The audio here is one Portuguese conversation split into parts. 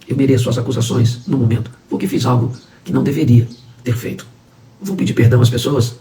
Eu mereço as acusações no momento, porque fiz algo que não deveria ter feito. Vou pedir perdão às pessoas?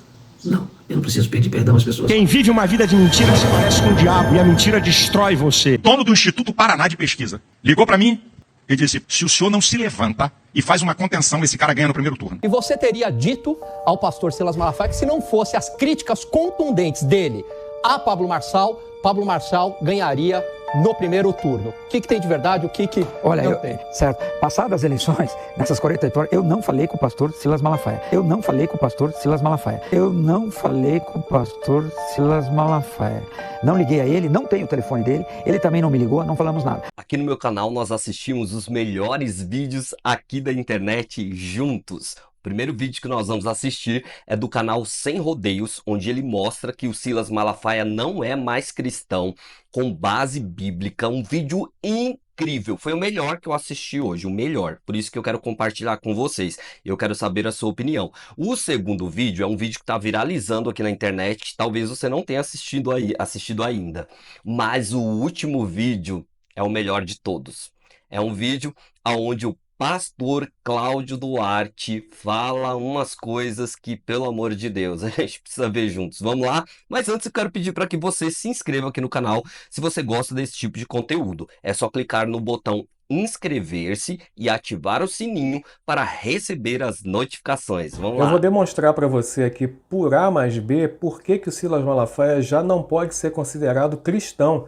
Não, eu não preciso pedir perdão às pessoas. Quem vive uma vida de mentira se parece com o diabo e a mentira destrói você. Dono do Instituto Paraná de Pesquisa ligou para mim e disse: se o senhor não se levanta e faz uma contenção, esse cara ganha no primeiro turno. E você teria dito ao pastor Silas Malafaia que se não fosse as críticas contundentes dele a Pablo Marçal ganharia no primeiro turno. O que tem de verdade, o que Olha, não tem? Certo. Passadas as eleições, nessas 48 horas, eu não falei com o pastor Silas Malafaia. Eu não falei com o pastor Silas Malafaia. Eu não falei com o pastor Silas Malafaia. Não liguei a ele, não tenho o telefone dele, ele também não me ligou, não falamos nada. Aqui no meu canal nós assistimos os melhores vídeos aqui da internet juntos. O primeiro vídeo que nós vamos assistir é do canal Sem Rodeios, onde ele mostra que o Silas Malafaia não é mais cristão, com base bíblica. Um vídeo incrível, foi o melhor que eu assisti hoje, o melhor. Por isso que eu quero compartilhar com vocês. Eu quero saber a sua opinião. O segundo vídeo é um vídeo que está viralizando aqui na internet. Talvez você não tenha assistido ainda. Mas o último vídeo é o melhor de todos. É um vídeo onde o pastor Cláudio Duarte fala umas coisas que, pelo amor de Deus, a gente precisa ver juntos. Vamos lá? Mas antes eu quero pedir para que você se inscreva aqui no canal se você gosta desse tipo de conteúdo. É só clicar no botão inscrever-se e ativar o sininho para receber as notificações. Vamos lá. Eu vou demonstrar para você aqui, por A mais B, por que o Silas Malafaia já não pode ser considerado cristão,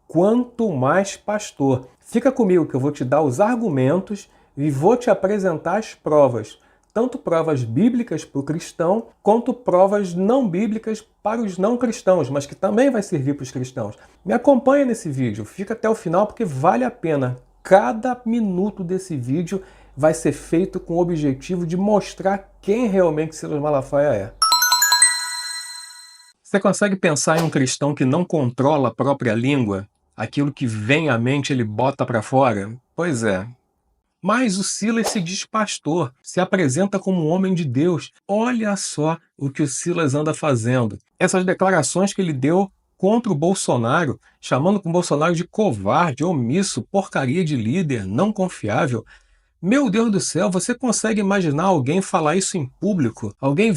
quanto mais pastor. Fica comigo que eu vou te dar os argumentos e vou te apresentar as provas, tanto provas bíblicas para o cristão, quanto provas não bíblicas para os não cristãos, mas que também vai servir para os cristãos. Me acompanha nesse vídeo, fica até o final porque vale a pena. Cada minuto desse vídeo vai ser feito com o objetivo de mostrar quem realmente Silas Malafaia é. Você consegue pensar em um cristão que não controla a própria língua? Aquilo que vem à mente ele bota para fora? Pois é. Mas o Silas se diz pastor, se apresenta como um homem de Deus. Olha só o que o Silas anda fazendo. Essas declarações que ele deu contra o Bolsonaro, chamando o Bolsonaro de covarde, omisso, porcaria de líder, não confiável. Meu Deus do céu, você consegue imaginar alguém falar isso em público? Alguém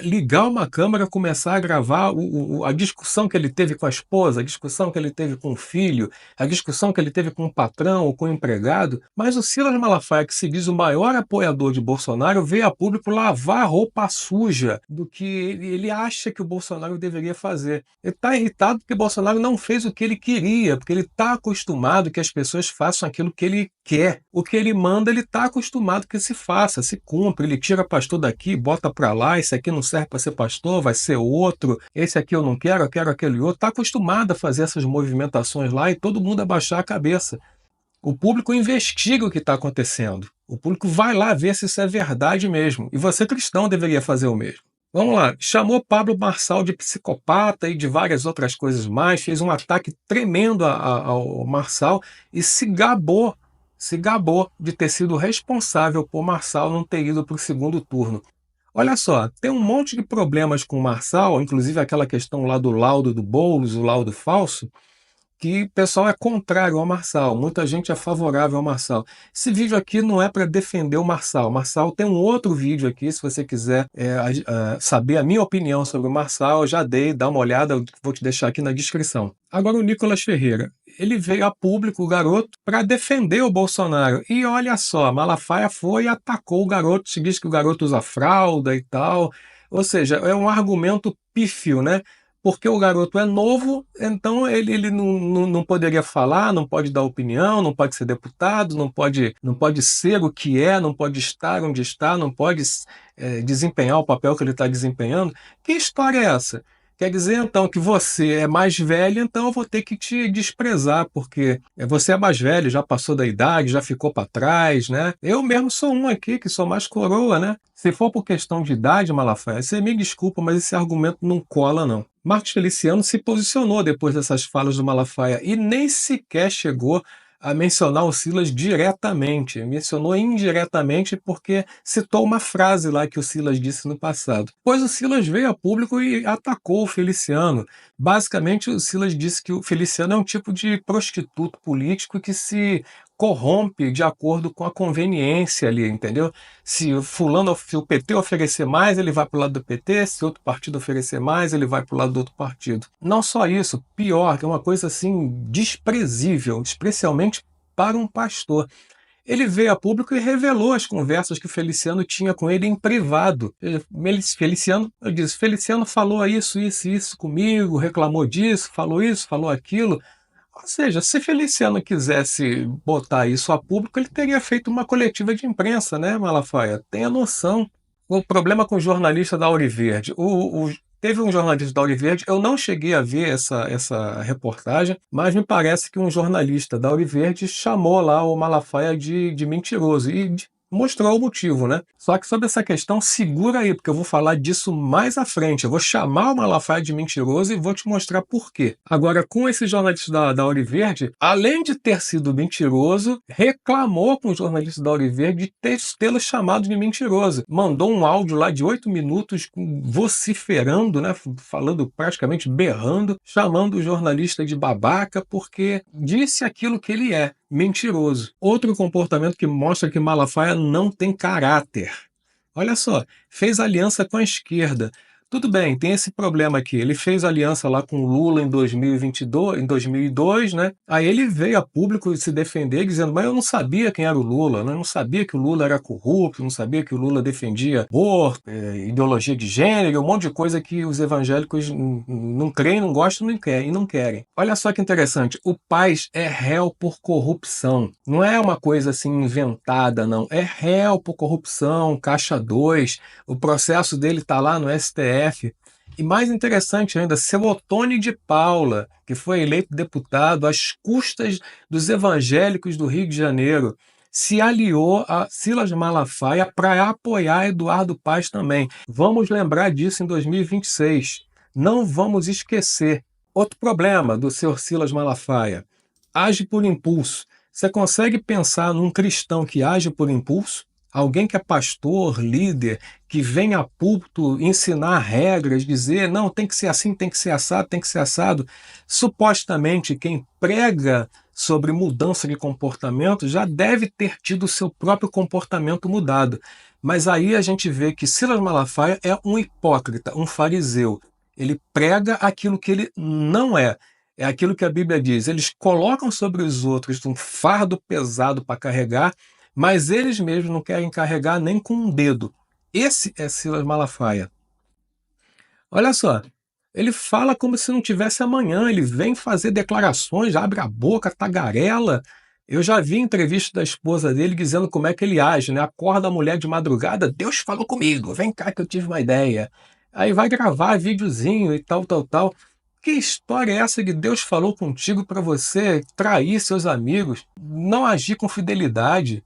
ligar uma câmera, começar a gravar a discussão que ele teve com a esposa, a discussão que ele teve com o filho, a discussão que ele teve com o patrão ou com o empregado? Mas o Silas Malafaia, que se diz o maior apoiador de Bolsonaro, veio a público lavar roupa suja do que ele acha que o Bolsonaro deveria fazer. Ele está irritado porque Bolsonaro não fez o que ele queria, porque ele está acostumado que as pessoas façam aquilo que ele quer. O que ele manda, ele está acostumado que se faça, se cumpra. Ele tira pastor daqui, bota para lá, esse aqui não serve para ser pastor, vai ser outro, esse aqui eu quero aquele outro. Está acostumado a fazer essas movimentações lá e todo mundo abaixar a cabeça. O público investiga o que está acontecendo. O público vai lá ver se isso é verdade mesmo. E você, cristão, deveria fazer o mesmo. Vamos lá, chamou Pablo Marçal de psicopata e de várias outras coisas mais, fez um ataque tremendo ao Marçal e se gabou de ter sido responsável por Marçal não ter ido para o segundo turno. Olha só, tem um monte de problemas com o Marçal, inclusive aquela questão lá do laudo do Boulos, o laudo falso, que o pessoal é contrário ao Marçal, muita gente é favorável ao Marçal. Esse vídeo aqui não é para defender o Marçal. O Marçal tem um outro vídeo aqui, se você quiser saber a minha opinião sobre o Marçal, eu já dei, dá uma olhada, eu vou te deixar aqui na descrição. Agora o Nicolas Ferreira, ele veio a público, o garoto, para defender o Bolsonaro. E olha só, Malafaia foi e atacou o garoto, se diz que o garoto usa fralda e tal. Ou seja, é um argumento pífio, né? Porque o garoto é novo, então ele não poderia falar, não pode dar opinião, não pode ser deputado, não pode ser o que é, não pode estar onde está, não pode desempenhar o papel que ele está desempenhando. Que história é essa? Quer dizer, então, que você é mais velho, então eu vou ter que te desprezar, porque você é mais velho, já passou da idade, já ficou para trás, né? Eu mesmo sou um aqui, que sou mais coroa, né? Se for por questão de idade, Malafaia, você me desculpa, mas esse argumento não cola, não. Marcos Feliciano se posicionou depois dessas falas do Malafaia e nem sequer chegou a mencionar o Silas diretamente, mencionou indiretamente porque citou uma frase lá que o Silas disse no passado. Pois o Silas veio a público e atacou o Feliciano. Basicamente, o Silas disse que o Feliciano é um tipo de prostituto político que se corrompe de acordo com a conveniência ali, entendeu? Se o PT oferecer mais, ele vai para o lado do PT, se outro partido oferecer mais, ele vai para o lado do outro partido. Não só isso, pior, que é uma coisa assim desprezível, especialmente para um pastor. Ele veio a público e revelou as conversas que o Feliciano tinha com ele em privado. Eu disse, Feliciano falou isso comigo, reclamou disso, falou aquilo. Ou seja, se Feliciano quisesse botar isso a público, ele teria feito uma coletiva de imprensa, né, Malafaia? Tenha noção. O problema com o jornalista da Auriverde. Teve um jornalista da Auriverde, eu não cheguei a ver essa reportagem, mas me parece que um jornalista da Auriverde chamou lá o Malafaia de mentiroso e mostrou o motivo, né? Só que sobre essa questão, segura aí, porque eu vou falar disso mais à frente. Eu vou chamar o Malafaia de mentiroso e vou te mostrar por quê. Agora, com esse jornalista da Auriverde, além de ter sido mentiroso, reclamou com o jornalista da Auriverde de tê-lo chamado de mentiroso. Mandou um áudio lá de 8 minutos vociferando, né? Falando praticamente berrando, chamando o jornalista de babaca porque disse aquilo que ele é. Mentiroso. Outro comportamento que mostra que Malafaia não tem caráter. Olha só, fez aliança com a esquerda. Tudo bem, tem esse problema aqui. Ele fez aliança lá com Lula em 2002, né? Aí ele veio a público se defender dizendo, mas eu não sabia quem era o Lula, né? Eu não sabia que o Lula era corrupto, não sabia que o Lula defendia aborto, ideologia de gênero, um monte de coisa que os evangélicos não creem, não gostam e não querem. Olha só que interessante, o Paes é réu por corrupção. Não é uma coisa assim inventada, não. É réu por corrupção, caixa 2, o processo dele está lá no STF. E mais interessante ainda, seu Ottoni de Paula, que foi eleito deputado às custas dos evangélicos do Rio de Janeiro, se aliou a Silas Malafaia para apoiar Eduardo Paes também. Vamos lembrar disso em 2026. Não vamos esquecer. Outro problema do senhor Silas Malafaia, age por impulso. Você consegue pensar num cristão que age por impulso? Alguém que é pastor, líder, que vem a púlpito ensinar regras, dizer, não, tem que ser assim, tem que ser assado, tem que ser assado. Supostamente, quem prega sobre mudança de comportamento já deve ter tido o seu próprio comportamento mudado. Mas aí a gente vê que Silas Malafaia é um hipócrita, um fariseu. Ele prega aquilo que ele não é. É aquilo que a Bíblia diz. Eles colocam sobre os outros um fardo pesado para carregar, mas eles mesmos não querem carregar nem com um dedo. Esse é Silas Malafaia. Olha só, ele fala como se não tivesse amanhã, ele vem fazer declarações, abre a boca, tagarela. Eu já vi entrevista da esposa dele dizendo como é que ele age, né? Acorda a mulher de madrugada, Deus falou comigo, vem cá que eu tive uma ideia. Aí vai gravar videozinho e tal. Que história é essa que Deus falou contigo para você trair seus amigos, não agir com fidelidade?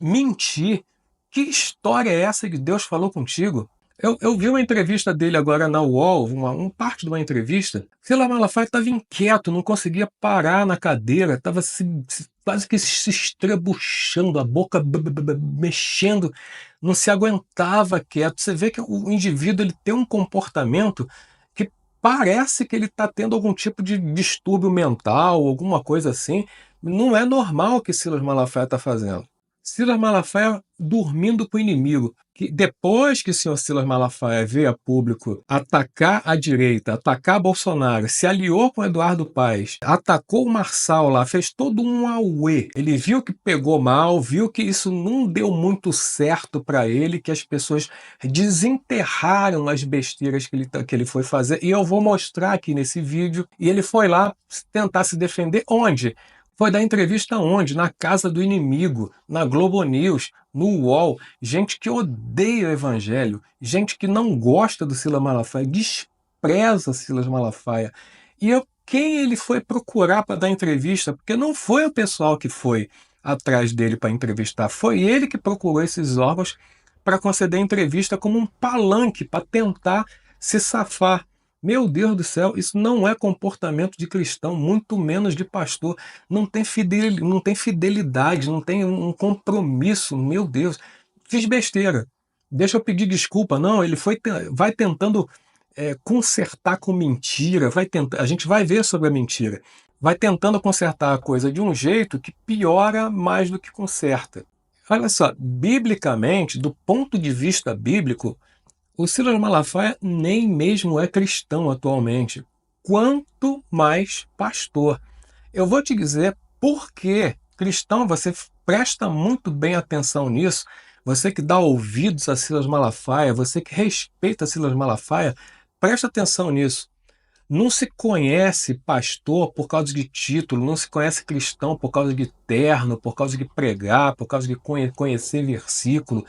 Mentir. Que história é essa que Deus falou contigo? Eu vi uma entrevista dele agora na UOL, parte de uma entrevista. Silas Malafaia estava inquieto, não conseguia parar na cadeira, estava quase que se estrebuchando, a boca mexendo, não se aguentava quieto. Você vê que o indivíduo ele tem um comportamento que parece que ele está tendo algum tipo de distúrbio mental, alguma coisa assim. Não é normal o que Silas Malafaia está fazendo. Silas Malafaia dormindo com o inimigo. Que depois que o senhor Silas Malafaia veio a público atacar a direita, atacar Bolsonaro, se aliou com Eduardo Paes, atacou o Marçal lá, fez todo um auê. Ele viu que pegou mal, viu que isso não deu muito certo para ele, que as pessoas desenterraram as besteiras que ele foi fazer. E eu vou mostrar aqui nesse vídeo. E ele foi lá tentar se defender onde? Foi dar entrevista onde? Na casa do inimigo, na Globo News, no UOL. Gente que odeia o evangelho, gente que não gosta do Silas Malafaia, despreza Silas Malafaia. E quem ele foi procurar para dar entrevista? Porque não foi o pessoal que foi atrás dele para entrevistar, foi ele que procurou esses órgãos para conceder entrevista como um palanque para tentar se safar. Meu Deus do céu, isso não é comportamento de cristão, muito menos de pastor. Não tem fidelidade, não tem um compromisso. Meu Deus, fiz besteira. Deixa eu pedir desculpa. Não, ele vai tentando consertar com mentira. A gente vai ver sobre a mentira. vai tentando consertar a coisa de um jeito que piora mais do que conserta. Olha só, biblicamente, do ponto de vista bíblico, o Silas Malafaia nem mesmo é cristão atualmente, quanto mais pastor. Eu vou te dizer por quê. Cristão, você presta muito bem atenção nisso. Você que dá ouvidos a Silas Malafaia, você que respeita Silas Malafaia, presta atenção nisso. Não se conhece pastor por causa de título, não se conhece cristão por causa de terno, por causa de pregar, por causa de conhecer versículo,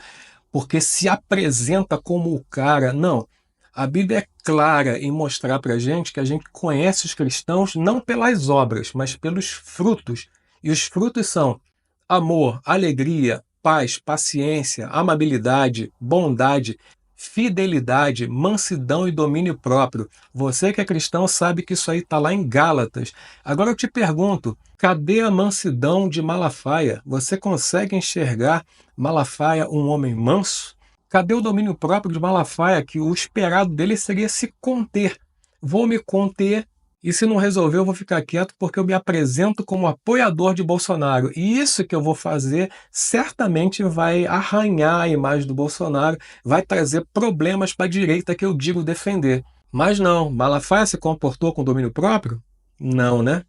porque se apresenta como o cara. Não. A Bíblia é clara em mostrar para a gente que a gente conhece os cristãos não pelas obras, mas pelos frutos. E os frutos são amor, alegria, paz, paciência, amabilidade, bondade, fidelidade, mansidão e domínio próprio. Você que é cristão sabe que isso aí está lá em Gálatas. Agora eu te pergunto, cadê a mansidão de Malafaia? Você consegue enxergar Malafaia um homem manso? Cadê o domínio próprio de Malafaia, que o esperado dele seria se conter? Vou me conter e se não resolver eu vou ficar quieto porque eu me apresento como apoiador de Bolsonaro. E isso que eu vou fazer certamente vai arranhar a imagem do Bolsonaro, vai trazer problemas para a direita que eu digo defender. Mas não, Malafaia se comportou com domínio próprio? Não, né?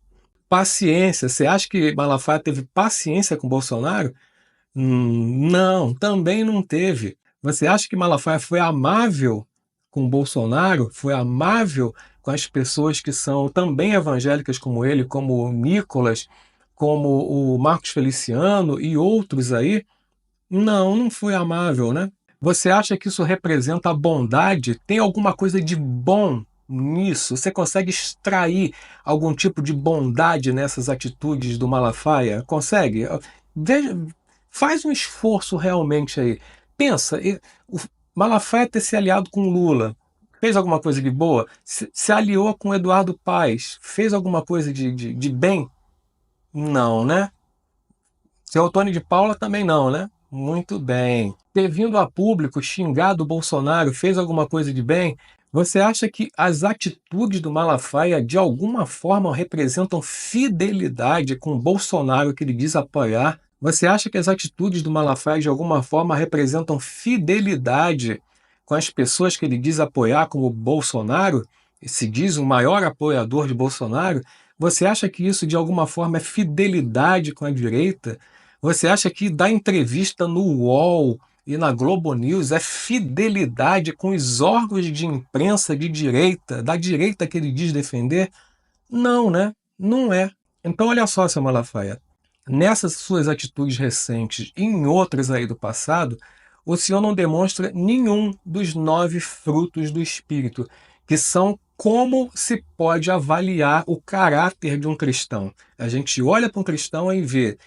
Paciência, você acha que Malafaia teve paciência com Bolsonaro? Não, também não teve. Você acha que Malafaia foi amável com Bolsonaro? Foi amável com as pessoas que são também evangélicas como ele, como o Nicolas, como o Marcos Feliciano e outros aí? Não, não foi amável, né? Você acha que isso representa a bondade? Tem alguma coisa de bom nisso? Você consegue extrair algum tipo de bondade nessas atitudes do Malafaia? Consegue? Veja, faz um esforço realmente aí. Pensa, o Malafaia ter se aliado com Lula, fez alguma coisa de boa? Se aliou com Eduardo Paes, fez alguma coisa de bem? Não, né? Seu Antônio de Paula também não, né? Muito bem. Ter vindo a público xingado o Bolsonaro fez alguma coisa de bem? Você acha que as atitudes do Malafaia de alguma forma representam fidelidade com o Bolsonaro que ele diz apoiar? Você acha que as atitudes do Malafaia de alguma forma representam fidelidade com as pessoas que ele diz apoiar, como o Bolsonaro, e se diz o maior apoiador de Bolsonaro? Você acha que isso de alguma forma é fidelidade com a direita? Você acha que dar entrevista no UOL e na Globo News é fidelidade com os órgãos de imprensa de direita, da direita que ele diz defender? Não, né? Não é. Então olha só, seu Malafaia, nessas suas atitudes recentes e em outras aí do passado, o senhor não demonstra nenhum dos 9 frutos do Espírito, que são como se pode avaliar o caráter de um cristão. A gente olha para um cristão e vê,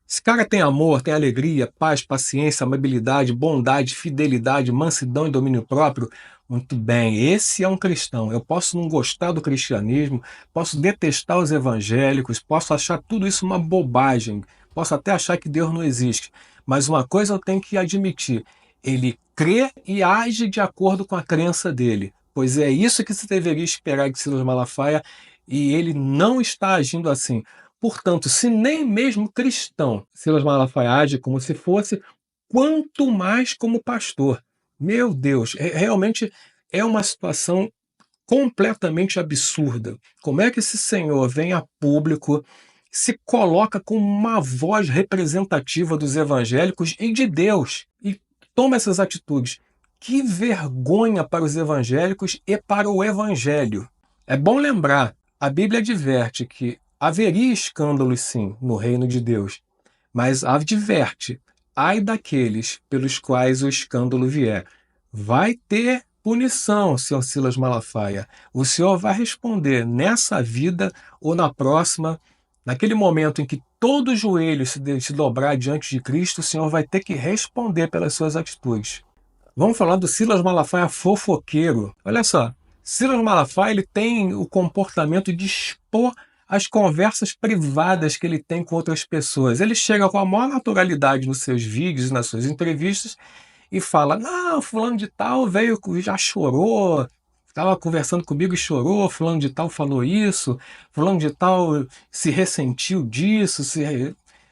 esse cara tem amor, tem alegria, paz, paciência, amabilidade, bondade, fidelidade, mansidão e domínio próprio. Muito bem, esse é um cristão. Eu posso não gostar do cristianismo, posso detestar os evangélicos, posso achar tudo isso uma bobagem, posso até achar que Deus não existe. Mas uma coisa eu tenho que admitir, ele crê e age de acordo com a crença dele. Pois é isso que se deveria esperar de Silas Malafaia e ele não está agindo assim. Portanto, se nem mesmo cristão Silas Malafaia age como se fosse, quanto mais como pastor. Meu Deus, realmente é uma situação completamente absurda. Como é que esse senhor vem a público, se coloca como uma voz representativa dos evangélicos e de Deus e toma essas atitudes? Que vergonha para os evangélicos e para o evangelho. É bom lembrar, a Bíblia adverte que haveria escândalos sim no reino de Deus, mas adverte, ai daqueles pelos quais o escândalo vier. Vai ter punição, senhor Silas Malafaia. O senhor vai responder nessa vida ou na próxima. Naquele momento em que todo joelho se dobrar diante de Cristo, o senhor vai ter que responder pelas suas atitudes. Vamos falar do Silas Malafaia fofoqueiro. Olha só, Silas Malafaia ele tem o comportamento de expor as conversas privadas que ele tem com outras pessoas. Ele chega com a maior naturalidade nos seus vídeos, nas suas entrevistas, e fala, não, fulano de tal veio, já chorou, estava conversando comigo e chorou, fulano de tal falou isso, fulano de tal se ressentiu disso,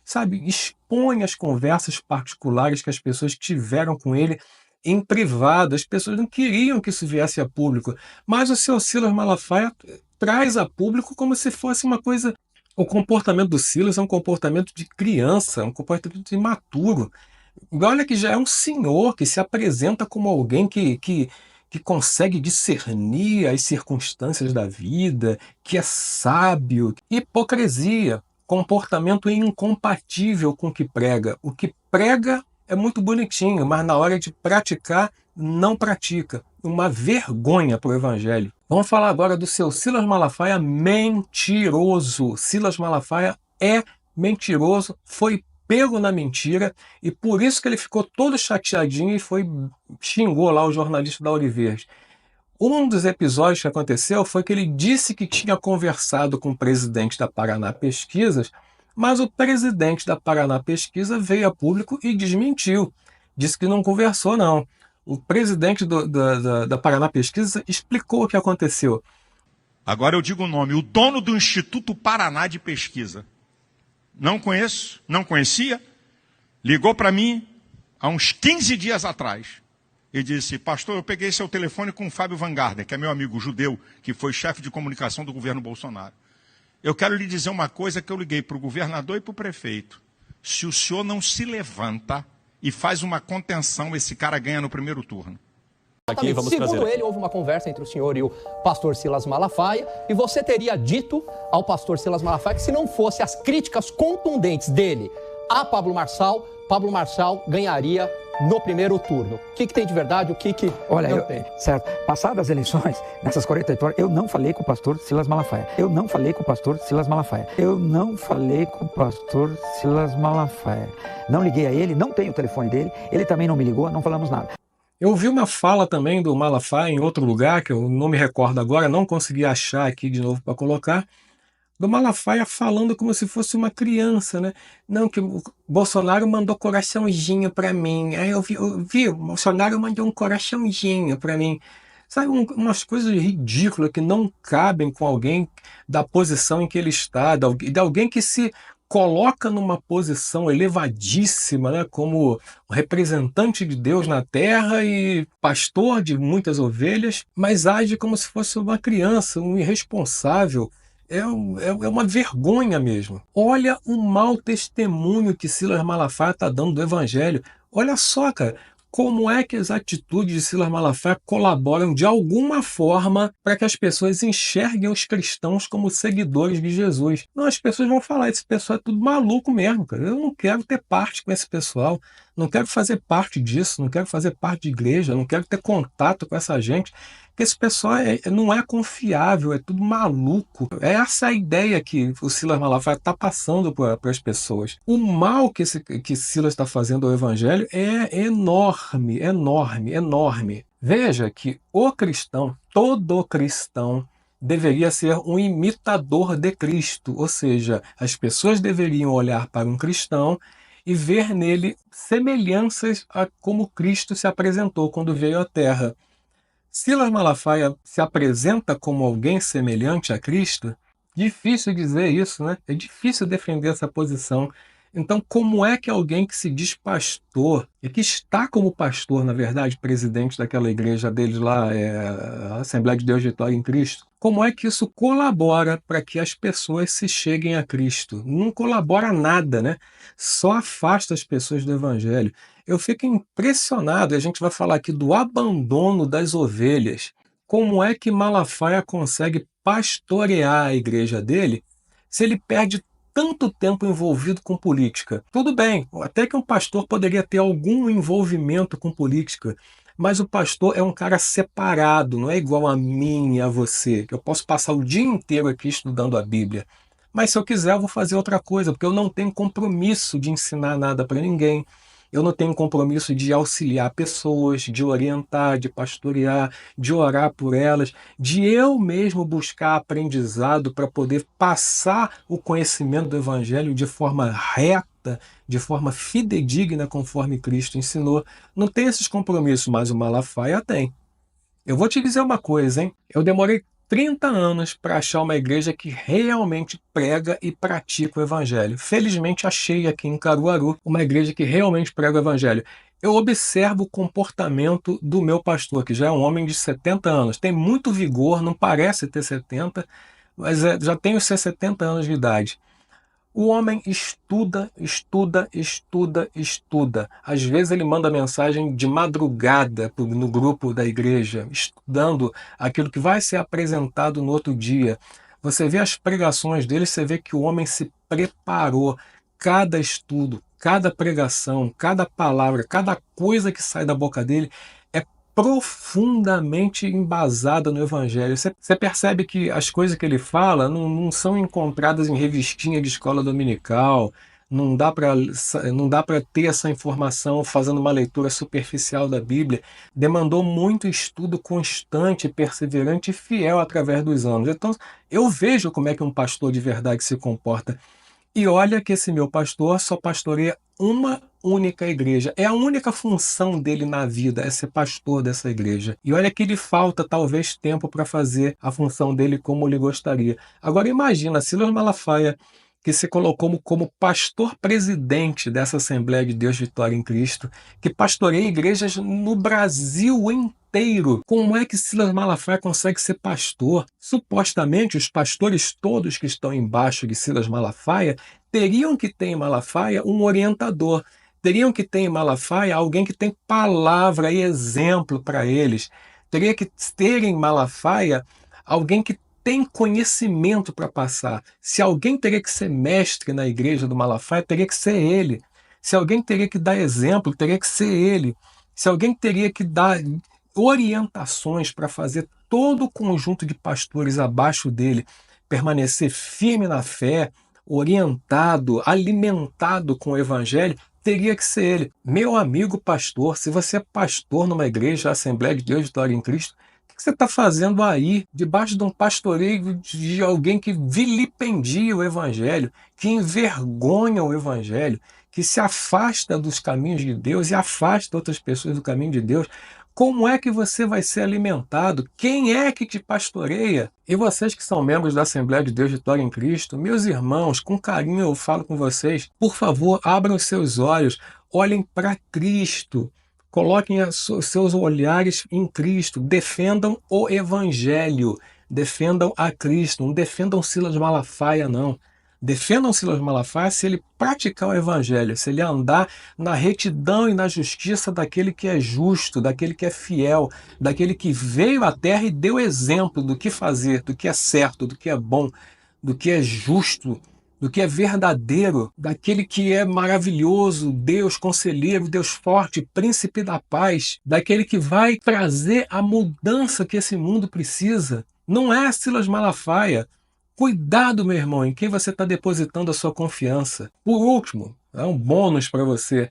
sabe, expõe as conversas particulares que as pessoas tiveram com ele em privado. As pessoas não queriam que isso viesse a público, mas o seu Silas Malafaia traz a público como se fosse uma coisa. O comportamento do Silas é um comportamento de criança, um comportamento imaturo. Olha que já é um senhor que se apresenta como alguém que consegue discernir as circunstâncias da vida, que é sábio. Hipocrisia, comportamento incompatível com o que prega. O que prega é muito bonitinho, mas na hora de praticar, não pratica. Uma vergonha para o Evangelho. Vamos falar agora do seu Silas Malafaia mentiroso. Silas Malafaia é mentiroso, foi pego na mentira e por isso que ele ficou todo chateadinho e xingou lá o jornalista da Oliveiras. Um dos episódios que aconteceu foi que ele disse que tinha conversado com o presidente da Paraná Pesquisas, mas o presidente da Paraná Pesquisa veio a público e desmentiu. Disse que não conversou, não. O presidente da Paraná Pesquisa explicou o que aconteceu. Agora eu digo o nome, o dono do Instituto Paraná de Pesquisa. Não conheço, não conhecia, ligou para mim há uns 15 dias atrás e disse: pastor, eu peguei seu telefone com o Fábio Van Garden, que é meu amigo judeu, que foi chefe de comunicação do governo Bolsonaro. Eu quero lhe dizer uma coisa que eu liguei para o governador e para o prefeito. Se o senhor não se levanta e faz uma contenção, esse cara ganha no primeiro turno. Aqui, segundo ele, houve uma conversa entre o senhor e o pastor Silas Malafaia, e você teria dito ao pastor Silas Malafaia que se não fosse as críticas contundentes dele a Pablo Marçal ganharia no primeiro turno. O que tem de verdade, o que Olha, não tem? Certo. Passadas as eleições, nessas 48 horas, eu não falei com o pastor Silas Malafaia. Eu não falei com o pastor Silas Malafaia. Eu não falei com o pastor Silas Malafaia. Não liguei a ele, não tenho o telefone dele, ele também não me ligou, não falamos nada. Eu ouvi uma fala também do Malafaia em outro lugar, que eu não me recordo agora, não consegui achar aqui de novo para colocar, do Malafaia falando como se fosse uma criança, né? Não, que o Bolsonaro mandou coraçãozinho para mim. Aí eu vi, o Bolsonaro mandou um coraçãozinho para mim. Sabe, umas coisas ridículas que não cabem com alguém da posição em que ele está, de alguém que se coloca numa posição elevadíssima, né, como representante de Deus na terra e pastor de muitas ovelhas, mas age como se fosse uma criança, um irresponsável. É uma vergonha mesmo. Olha o mau testemunho que Silas Malafaia está dando do Evangelho. Olha só, cara, como é que as atitudes de Silas Malafaia colaboram de alguma forma para que as pessoas enxerguem os cristãos como seguidores de Jesus. Não, as pessoas vão falar, esse pessoal é tudo maluco mesmo, cara. Eu não quero ter parte com esse pessoal, não quero fazer parte disso, não quero fazer parte de igreja, não quero ter contato com essa gente, porque esse pessoal não é confiável, é tudo maluco. É essa a ideia que o Silas Malafaia está passando para as pessoas. O mal que Silas está fazendo ao Evangelho é enorme, enorme, enorme. Veja que o cristão, todo cristão, deveria ser um imitador de Cristo, ou seja, as pessoas deveriam olhar para um cristão e ver nele semelhanças a como Cristo se apresentou quando veio à Terra. Silas Malafaia se apresenta como alguém semelhante a Cristo? Difícil dizer isso, né? É difícil defender essa posição. Então, como é que alguém que se diz pastor, e que está como pastor, na verdade, presidente daquela igreja deles lá, a Assembleia de Deus Vitória em Cristo, como é que isso colabora para que as pessoas se cheguem a Cristo? Não colabora nada, né? Só afasta as pessoas do Evangelho. Eu fico impressionado, e a gente vai falar aqui do abandono das ovelhas. Como é que Malafaia consegue pastorear a igreja dele se ele perde tanto tempo envolvido com política? Tudo bem, até que um pastor poderia ter algum envolvimento com política, mas o pastor é um cara separado, não é igual a mim e a você, que eu posso passar o dia inteiro aqui estudando a Bíblia. Mas se eu quiser, eu vou fazer outra coisa, porque eu não tenho compromisso de ensinar nada para ninguém. Eu não tenho compromisso de auxiliar pessoas, de orientar, de pastorear, de orar por elas, de eu mesmo buscar aprendizado para poder passar o conhecimento do Evangelho de forma reta, de forma fidedigna, conforme Cristo ensinou. Não tem esses compromissos, mas o Malafaia tem. Eu vou te dizer uma coisa, hein? Eu demorei 30 anos para achar uma igreja que realmente prega e pratica o evangelho. Felizmente achei aqui em Caruaru uma igreja que realmente prega o evangelho. Eu observo o comportamento do meu pastor, que já é um homem de 70 anos. Tem muito vigor, não parece ter 70, mas já tem os seus 70 anos de idade. O homem estuda, estuda, estuda, estuda. Às vezes ele manda mensagem de madrugada no grupo da igreja, estudando aquilo que vai ser apresentado no outro dia. Você vê as pregações dele, você vê que o homem se preparou. Cada estudo, cada pregação, cada palavra, cada coisa que sai da boca dele é profundamente embasada no Evangelho. Você percebe que as coisas que ele fala não são encontradas em revistinha de escola dominical, não dá para ter essa informação fazendo uma leitura superficial da Bíblia. Demandou muito estudo constante, perseverante e fiel através dos anos. Então, eu vejo como é que um pastor de verdade se comporta. E olha que esse meu pastor só pastoreia uma única igreja. É a única função dele na vida, é ser pastor dessa igreja. E olha que lhe falta talvez tempo para fazer a função dele como ele gostaria. Agora imagina, Silas Malafaia, que se colocou como pastor-presidente dessa Assembleia de Deus Vitória em Cristo, que pastoreia igrejas no Brasil inteiro. Como é que Silas Malafaia consegue ser pastor? Supostamente, os pastores todos que estão embaixo de Silas Malafaia teriam que ter em Malafaia um orientador. Teriam que ter em Malafaia alguém que tem palavra e exemplo para eles. Teria que ter em Malafaia alguém que tem conhecimento para passar. Se alguém teria que ser mestre na igreja do Malafaia, teria que ser ele. Se alguém teria que dar exemplo, teria que ser ele. Se alguém teria que dar orientações para fazer todo o conjunto de pastores abaixo dele permanecer firme na fé, orientado, alimentado com o evangelho, teria que ser ele. Meu amigo pastor, se você é pastor numa igreja, Assembleia de Deus Vitória em Cristo, o que você está fazendo aí, debaixo de um pastoreio de alguém que vilipendia o evangelho, que envergonha o evangelho, que se afasta dos caminhos de Deus e afasta outras pessoas do caminho de Deus? Como é que você vai ser alimentado? Quem é que te pastoreia? E vocês que são membros da Assembleia de Deus Vitória em Cristo, meus irmãos, com carinho eu falo com vocês, por favor, abram os seus olhos, olhem para Cristo, coloquem os seus olhares em Cristo, defendam o Evangelho, defendam a Cristo, não defendam Silas Malafaia, não. Defendam Silas Malafaia se ele praticar o evangelho, se ele andar na retidão e na justiça daquele que é justo, daquele que é fiel, daquele que veio à terra e deu exemplo do que fazer, do que é certo, do que é bom, do que é justo, do que é verdadeiro, daquele que é maravilhoso, Deus conselheiro, Deus forte, príncipe da paz, daquele que vai trazer a mudança que esse mundo precisa. Não é Silas Malafaia. Cuidado, meu irmão, em quem você está depositando a sua confiança. Por último, é um bônus para você.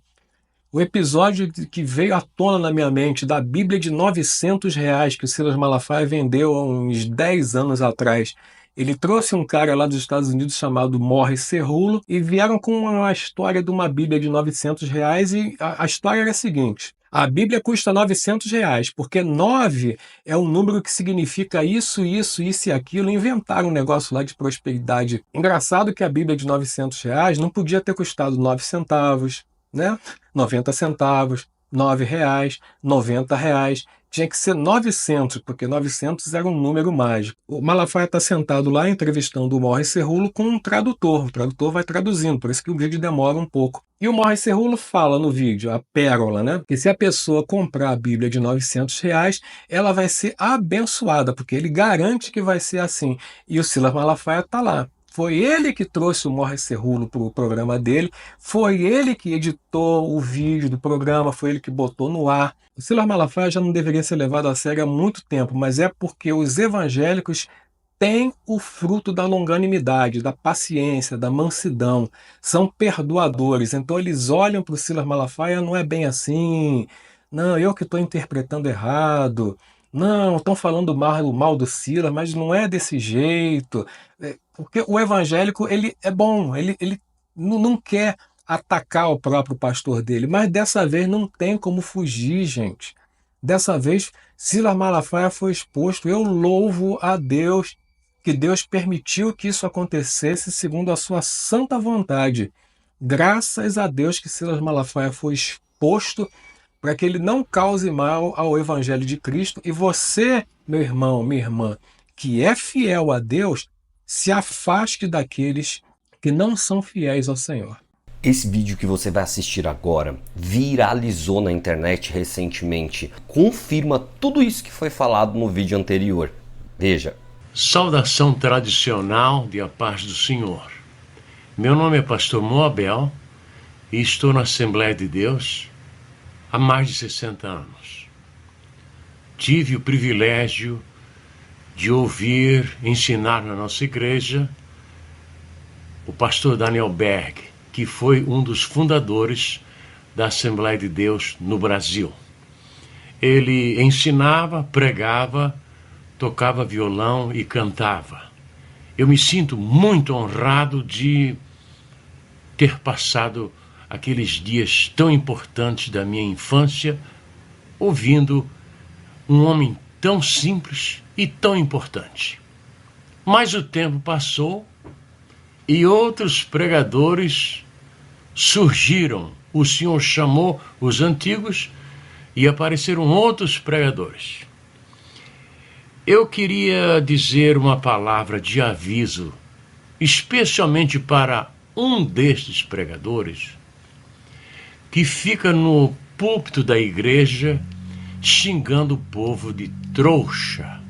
O episódio que veio à tona na minha mente da Bíblia de R$900 que o Silas Malafaia vendeu há uns 10 anos atrás. Ele trouxe um cara lá dos Estados Unidos chamado Morris Cerullo e vieram com uma história de uma Bíblia de R$900 e a história era a seguinte. A Bíblia custa R$900, porque 9 é um número que significa isso, isso, isso e aquilo. Inventaram um negócio lá de prosperidade. Engraçado que a Bíblia de R$900 não podia ter custado 9 centavos, né? 90 centavos, R$9, R$90. Tinha que ser 900, porque 900 era um número mágico. O Malafaia está sentado lá entrevistando o Morris Cerullo com um tradutor. O tradutor vai traduzindo, por isso que o vídeo demora um pouco. E o Morris Cerullo fala no vídeo, a pérola, né? Que se a pessoa comprar a Bíblia de R$900, ela vai ser abençoada, porque ele garante que vai ser assim. E o Silas Malafaia está lá. Foi ele que trouxe o Morris Cerullo para o programa dele, foi ele que editou o vídeo do programa, foi ele que botou no ar. O Silas Malafaia já não deveria ser levado a sério há muito tempo, mas é porque os evangélicos têm o fruto da longanimidade, da paciência, da mansidão, são perdoadores. Então eles olham para o Silas Malafaia, não é bem assim, não, eu que estou interpretando errado, não, estão falando mal do Silas, mas não é desse jeito. Porque o evangélico ele é bom, ele não quer atacar o próprio pastor dele, mas dessa vez não tem como fugir, gente. Dessa vez, Silas Malafaia foi exposto. Eu louvo a Deus que Deus permitiu que isso acontecesse segundo a sua santa vontade. Graças a Deus que Silas Malafaia foi exposto para que ele não cause mal ao Evangelho de Cristo. E você, meu irmão, minha irmã, que é fiel a Deus, se afaste daqueles que não são fiéis ao Senhor. Esse vídeo que você vai assistir agora viralizou na internet recentemente. Confirma tudo isso que foi falado no vídeo anterior. Veja. Saudação tradicional de a paz do Senhor. Meu nome é Pastor Moabel e estou na Assembleia de Deus há mais de 60 anos. Tive o privilégio de ouvir, ensinar na nossa igreja o pastor Daniel Berg, que foi um dos fundadores da Assembleia de Deus no Brasil. Ele ensinava, pregava, tocava violão e cantava. Eu me sinto muito honrado de ter passado aqueles dias tão importantes da minha infância ouvindo um homem tão simples e tão importante. Mas o tempo passou e outros pregadores surgiram. O Senhor chamou os antigos e apareceram outros pregadores. Eu queria dizer uma palavra de aviso, especialmente para um destes pregadores que fica no púlpito da igreja xingando o povo de trouxa.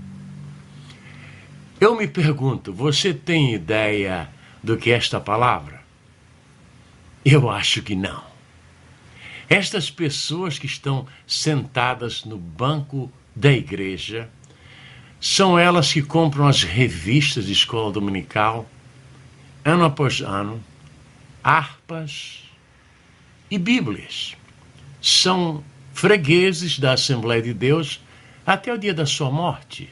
Eu me pergunto, você tem ideia do que é esta palavra? Eu acho que não. Estas pessoas que estão sentadas no banco da igreja são elas que compram as revistas de escola dominical, ano após ano, harpas e bíblias. São fregueses da Assembleia de Deus até o dia da sua morte.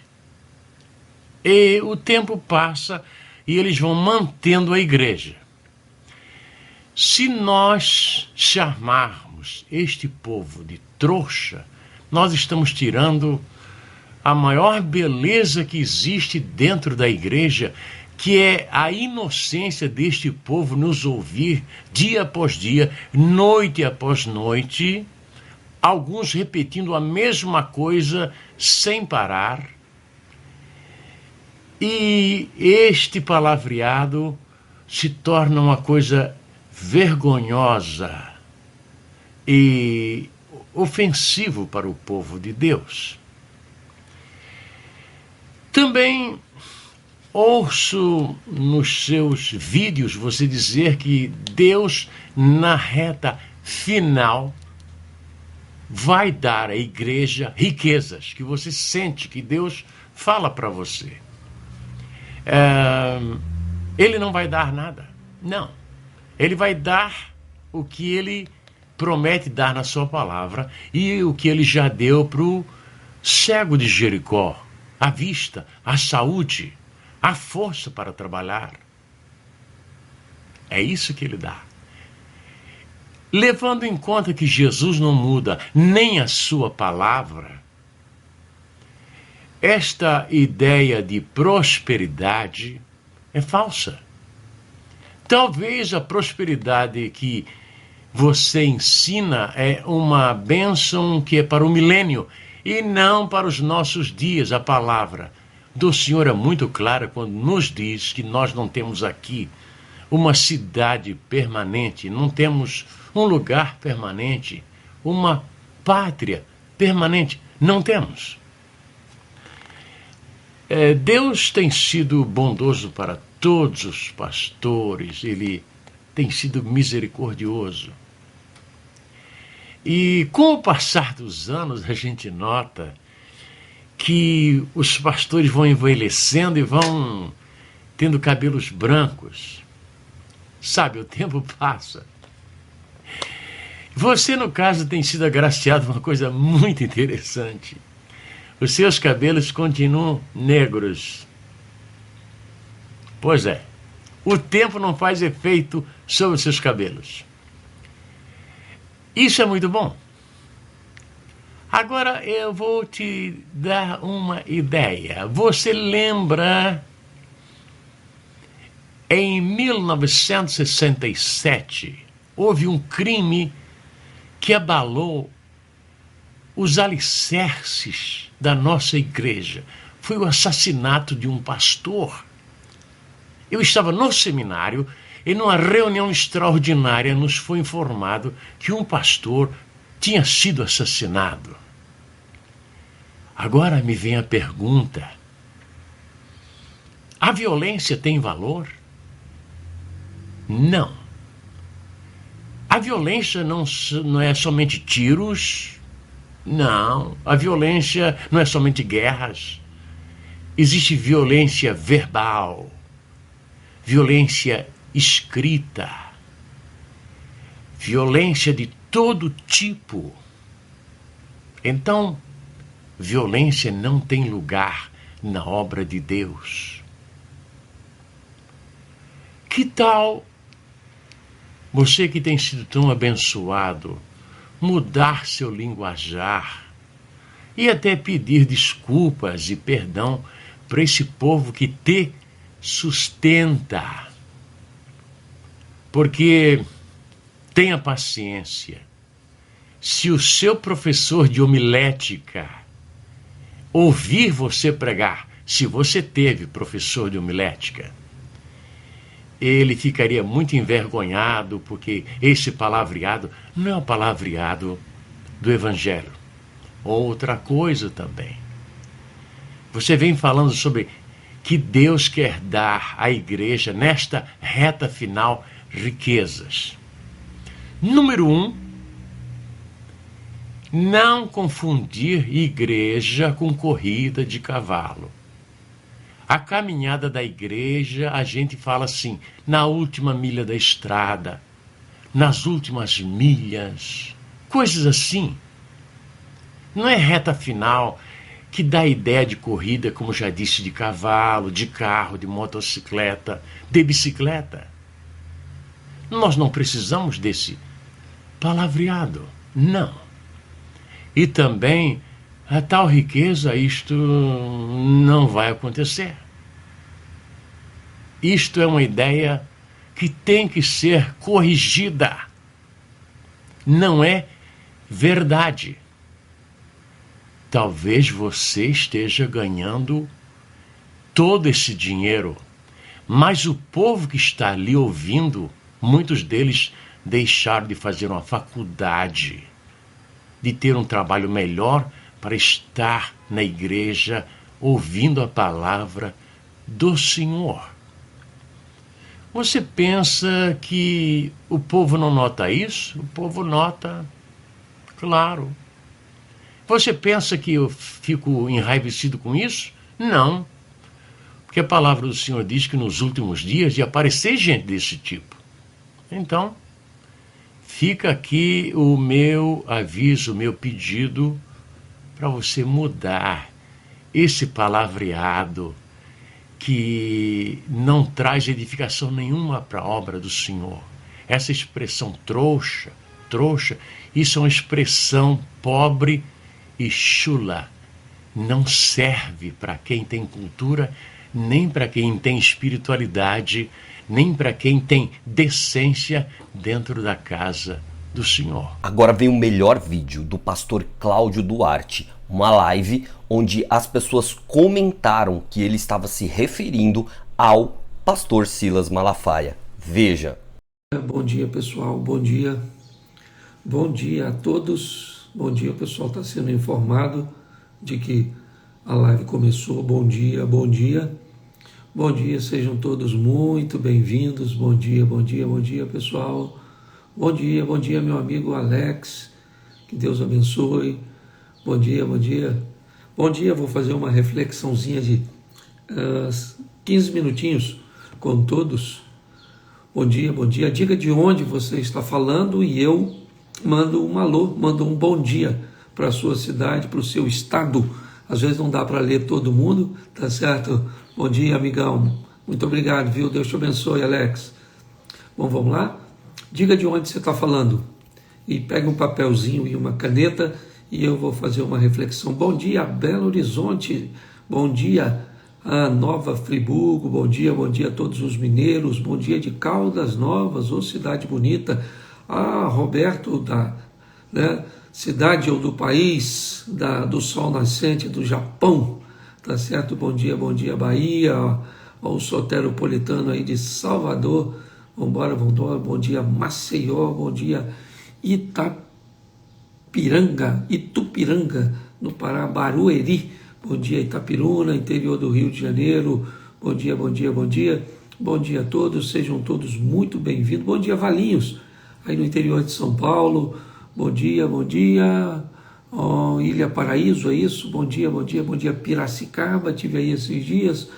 E o tempo passa e eles vão mantendo a igreja. Se nós chamarmos este povo de trouxa, nós estamos tirando a maior beleza que existe dentro da igreja, que é a inocência deste povo nos ouvir dia após dia, noite após noite, alguns repetindo a mesma coisa sem parar. E este palavreado se torna uma coisa vergonhosa e ofensivo para o povo de Deus. Também ouço nos seus vídeos você dizer que Deus, na reta final, vai dar à igreja riquezas, que você sente que Deus fala para você. Ele não vai dar nada. Não. Ele vai dar o que ele promete dar na sua palavra e o que ele já deu para o cego de Jericó. A vista, a saúde, a força para trabalhar. É isso que ele dá. Levando em conta que Jesus não muda nem a sua palavra, esta ideia de prosperidade é falsa. Talvez a prosperidade que você ensina é uma bênção que é para o milênio e não para os nossos dias. A palavra do Senhor é muito clara quando nos diz que nós não temos aqui uma cidade permanente, não temos um lugar permanente, uma pátria permanente. Não temos. Deus tem sido bondoso para todos os pastores, ele tem sido misericordioso. E com o passar dos anos, a gente nota que os pastores vão envelhecendo e vão tendo cabelos brancos. Sabe, o tempo passa. Você, no caso, tem sido agraciado uma coisa muito interessante. Os seus cabelos continuam negros. Pois é, o tempo não faz efeito sobre os seus cabelos. Isso é muito bom. Agora eu vou te dar uma ideia. Você lembra, em 1967, houve um crime que abalou os alicerces da nossa igreja. Foi o assassinato de um pastor. Eu estava no seminário e numa reunião extraordinária nos foi informado que um pastor tinha sido assassinado. Agora me vem a pergunta: a violência tem valor? Não. A violência não é somente tiros. Não. A violência não é somente guerras. Existe violência verbal, violência escrita, violência de todo tipo. Então, violência não tem lugar na obra de Deus. Que tal você que tem sido tão abençoado mudar seu linguajar e até pedir desculpas e perdão para esse povo que te sustenta? Porque, tenha paciência, se o seu professor de homilética ouvir você pregar, se você teve professor de homilética, ele ficaria muito envergonhado, porque esse palavreado não é o palavreado do Evangelho. Outra coisa também. Você vem falando sobre que Deus quer dar à igreja, nesta reta final, riquezas. Número 1, não confundir igreja com corrida de cavalo. A caminhada da igreja, a gente fala assim, na última milha da estrada, nas últimas milhas, coisas assim. Não é reta final que dá ideia de corrida, como já disse, de cavalo, de carro, de motocicleta, de bicicleta. Nós não precisamos desse palavreado, não. E também, a tal riqueza, isto não vai acontecer. Isto é uma ideia que tem que ser corrigida. Não é verdade. Talvez você esteja ganhando todo esse dinheiro, mas o povo que está ali ouvindo, muitos deles deixaram de fazer uma faculdade, de ter um trabalho melhor para estar na igreja ouvindo a palavra do Senhor. Você pensa que o povo não nota isso? O povo nota, claro. Você pensa que eu fico enraivecido com isso? Não. Porque a palavra do Senhor diz que nos últimos dias ia aparecer gente desse tipo. Então, fica aqui o meu aviso, o meu pedido para você mudar esse palavreado que não traz edificação nenhuma para a obra do Senhor. Essa expressão trouxa, isso é uma expressão pobre e chula. Não serve para quem tem cultura, nem para quem tem espiritualidade, nem para quem tem decência dentro da casa do Senhor. Agora vem o melhor vídeo do pastor Cláudio Duarte, uma live onde as pessoas comentaram que ele estava se referindo ao pastor Silas Malafaia. Veja. Bom dia, pessoal, bom dia. Bom dia a todos. Bom dia, o pessoal está sendo informado de que a live começou. Bom dia, bom dia. Bom dia, sejam todos muito bem-vindos. Bom dia, pessoal. Bom dia, meu amigo Alex. Que Deus abençoe. Bom dia. Bom dia, vou fazer uma reflexãozinha de 15 minutinhos com todos. Bom dia. Diga de onde você está falando e eu mando um alô, mando um bom dia para a sua cidade, para o seu estado. Às vezes não dá para ler todo mundo, tá certo? Bom dia, amigão. Muito obrigado, viu? Deus te abençoe, Alex. Bom, vamos lá? Diga de onde você está falando. E pegue um papelzinho e uma caneta e eu vou fazer uma reflexão. Bom dia, Belo Horizonte, bom dia a Nova Friburgo, bom dia a todos os mineiros, bom dia de Caldas Novas, ô cidade bonita, Roberto da cidade ou do país do sol nascente do Japão, tá certo? Bom dia Bahia, o soteropolitano aí de Salvador, vambora, bom dia Maceió, bom dia Itupiranga, no Pará, Barueri, bom dia Itapiruna, interior do Rio de Janeiro, bom dia a todos, sejam todos muito bem-vindos, bom dia Valinhos, aí no interior de São Paulo, bom dia, Ilha Paraíso, é isso, bom dia Piracicaba, tive aí esses dias,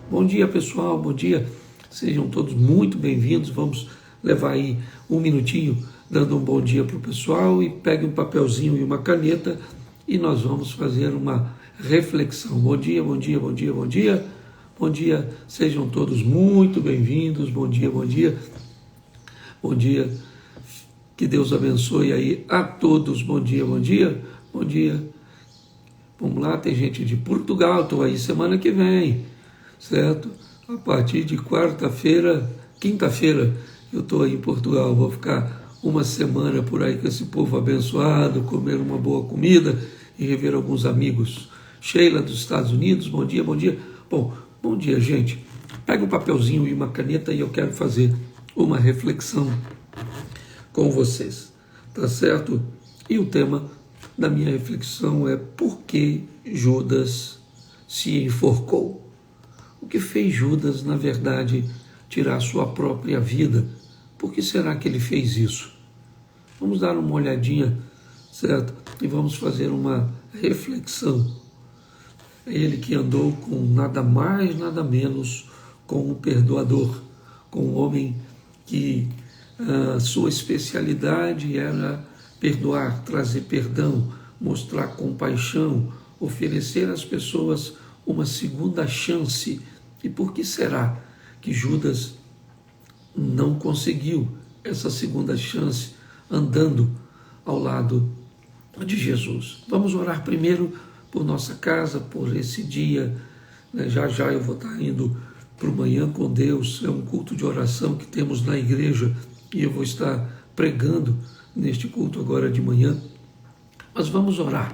bom dia pessoal, bom dia, sejam todos muito bem-vindos, vamos levar aí um minutinho dando um bom dia para o pessoal e pegue um papelzinho e uma caneta e nós vamos fazer uma reflexão. Bom dia, sejam todos muito bem-vindos, bom dia, que Deus abençoe aí a todos, bom dia, vamos lá, tem gente de Portugal, estou aí semana que vem, certo? A partir de quinta-feira, eu estou aí em Portugal, vou ficar uma semana por aí com esse povo abençoado, comer uma boa comida e rever alguns amigos. Sheila dos Estados Unidos, bom dia. Bom dia, gente. Pega um papelzinho e uma caneta e eu quero fazer uma reflexão com vocês, tá certo? E o tema da minha reflexão é por que Judas se enforcou? O que fez Judas, na verdade, tirar sua própria vida? Por que será que ele fez isso? Vamos dar uma olhadinha, certo? E vamos fazer uma reflexão. Ele que andou com nada mais, nada menos com um perdoador, com um homem que sua especialidade era perdoar, trazer perdão, mostrar compaixão, oferecer às pessoas uma segunda chance. E por que será que Judas não conseguiu essa segunda chance andando ao lado de Jesus? Vamos orar primeiro por nossa casa, por esse dia, né? Já eu vou estar indo para o Manhã com Deus, é um culto de oração que temos na igreja e eu vou estar pregando neste culto agora de manhã, mas vamos orar,